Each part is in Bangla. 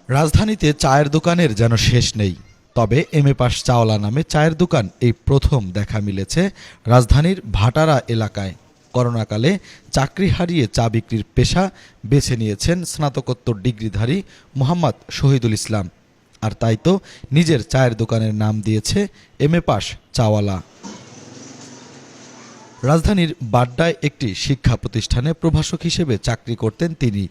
রাজধানীতে চায়ের দোকানের যেন শেষ নেই। তবে এম এ পাশ চাওয়ালা নামে চায়ের দোকান এই প্রথম দেখা মিলেছে রাজধানীর ভাটারা এলাকায়। করোনাকালে চাকরি হারিয়ে চা বিক্রির পেশা বেছে নিয়েছেন স্নাতকোত্তর ডিগ্রিধারী মোহাম্মদ শহীদুল ইসলাম। আর তাই তো নিজের চায়ের দোকানের নাম দিয়েছে এম এ পাশ চাওয়ালা। রাজধানীর বাড্ডায় একটি শিক্ষা প্রতিষ্ঠানে প্রভাষক হিসেবে চাকরি করতেন তিনি।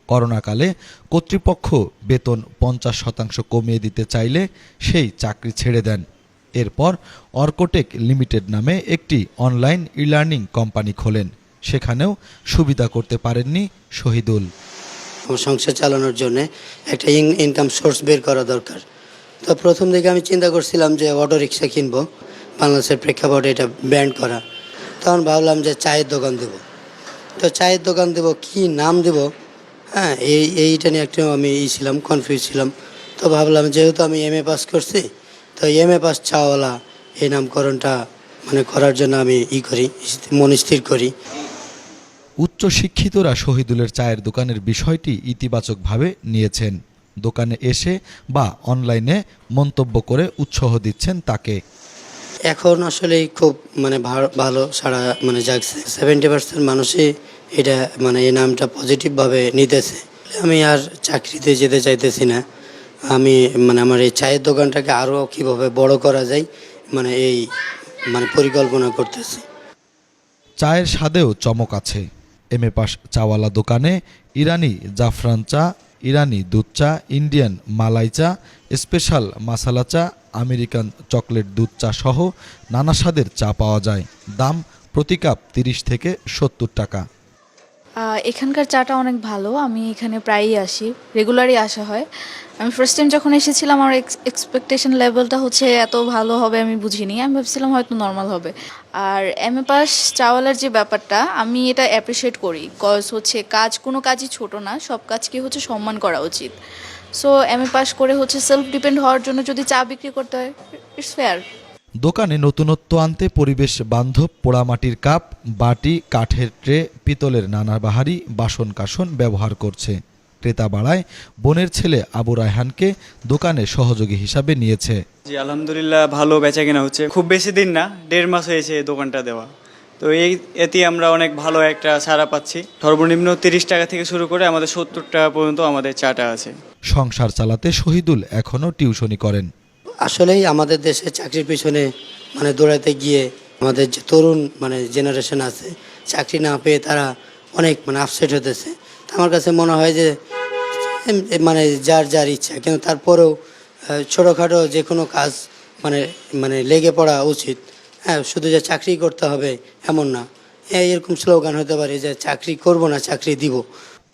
করোনাকালে কর্তৃপক্ষ বেতন 50% কমিয়ে দিতে চাইলে সেই চাকরি ছেড়ে দেন। এরপর অর্কটেক লিমিটেড নামে একটি অনলাইন ই-লার্নিং কোম্পানি খোলেন। সেখানেও সুবিধা করতে পারেননি শহীদুল। সংসার চালানোর জন্য একটা ইনকাম সোর্স বের করা দরকার। তো প্রথম দিকে আমি চিন্তা করছিলাম যে অটো রিক্সা কিনবো, বাংলাদেশের প্রেক্ষাপটে এটা ব্যান্ড করা। তখন ভাবলাম যে চায়ের দোকান দেব। তো চায়ের দোকান দেব, কি নাম দেব, হ্যাঁ এইটা নিয়ে একটু আমি ছিলাম, কনফিউজ ছিলাম। তো ভাবলাম যেহেতু আমি এম এ পাস করছি, তো এম এ পাস চাওয়ালা এই নামকরণটা করার জন্য আমি মন স্থির করি। উচ্চশিক্ষিতরা শহীদুলের চায়ের দোকানের বিষয়টি ইতিবাচকভাবে নিয়েছেন। দোকানে এসে বা অনলাইনে মন্তব্য করে উৎসাহ দিচ্ছেন তাকে। এখন আসলে খুব ভালো সাড়া জাগছে। 70% মানুষই এটা এই নামটা পজিটিভভাবে নিতেছে। আমি আর চাকরিতে যেতে চাইতেছি না। আমি আমার এই চায়ের দোকানটাকে আরও কীভাবে বড় করা যায় এই পরিকল্পনা করতেছি। চায়ের স্বাদেও চমক আছে। এম এ পাশ চাওয়ালা দোকানে ইরানি জাফরান চা, ইরানি দুধ চা, ইন্ডিয়ান মালাই চা, স্পেশাল মাসালা চা, আমেরিকান চকলেট দুধ চা সহ নানা স্বাদের চা পাওয়া যায়। দাম প্রতি কাপ 30 থেকে 70 টাকা। এখানকার চাটা অনেক ভালো। আমি এখানে প্রায়ই আসি, রেগুলারই আসা হয়। আমি ফার্স্ট টাইম যখন এসেছিলাম আমার এক্সপেকটেশন লেভেলটা হচ্ছে এত ভালো হবে আমি বুঝিনি। আমি ভাবছিলাম হয়তো নর্মাল হবে। আর এম এ পাস চাওয়ালার যে ব্যাপারটা আমি এটা অ্যাপ্রিসিয়েট করি, কজ হচ্ছে কোনো কাজই ছোট না, সব কাজকে হচ্ছে সম্মান করা উচিত। সো এম এ পাস করে হচ্ছে সেলফ ডিপেন্ড হওয়ার জন্য যদি চা বিক্রি করতে হয়, ইটস ফেয়ার। দোকানে নতুনত্ব আনতে পরিবেশ বান্ধব পোড়ামাটির কাপ, বাটি, কাঠের ট্রে, পিতলের নানাবাহারি বাসন কাসন ব্যবহার করছে। ক্রেতা বাড়ায় বোনের ছেলে আবু রায়হানকে দোকানে সহযোগী হিসাবে নিয়েছে। জি আলহামদুলিল্লাহ, ভালো বেচাকেনা হচ্ছে। খুব বেশি দিন না, 1.5 মাস হয়েছে দোকানটা দেওয়া। তো এতে আমরা অনেক ভালো একটা সাড়া পাচ্ছি। সর্বনিম্ন 30 টাকা থেকে শুরু করে আমাদের 70 টাকা পর্যন্ত আমাদের চাটা আছে। সংসার চালাতে শহীদুল এখনও টিউশনি করেন। আসলেই আমাদের দেশে চাকরির পিছনে দৌড়াতে গিয়ে আমাদের যে তরুণ জেনারেশন আছে, চাকরি না পেয়ে তারা অনেক আপসেট হতেছে। আমার কাছে মনে হয় যে যার ইচ্ছা, কিন্তু তারপরেও ছোটোখাটো যে কোনো কাজ লেগে পড়া উচিত। হ্যাঁ, শুধু যে চাকরি করতে হবে এমন না। এরকম স্লোগান হতে পারে যে চাকরি করব না, চাকরি দিব।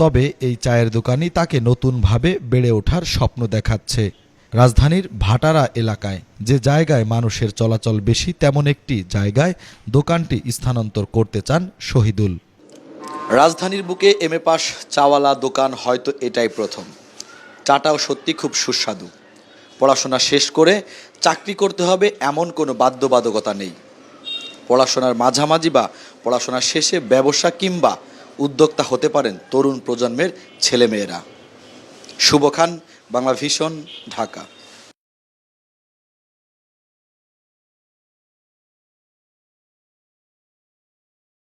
তবে এই চায়ের দোকানই তাকে নতুনভাবে বেড়ে ওঠার স্বপ্ন দেখাচ্ছে। রাজধানীর ভাটারা এলাকায় যে জায়গায় মানুষের চলাচল বেশি, তেমন একটি জায়গায় দোকানটি স্থানান্তর করতে চান শহীদুল। রাজধানীর বুকে এম এ পাশ চাওয়ালা দোকান হয়তো এটাই প্রথম। চাটাও সত্যি খুব সুস্বাদু। পড়াশোনা শেষ করে চাকরি করতে হবে এমন কোনো বাধ্যবাধকতা নেই। পড়াশোনার মাঝামাঝি বা পড়াশোনা শেষে ব্যবসা কিংবা উদ্যোক্তা হতে পারেন তরুণ প্রজন্মের ছেলেমেয়েরা। শুভ খান, বাংলা ভিশন, ঢাকা।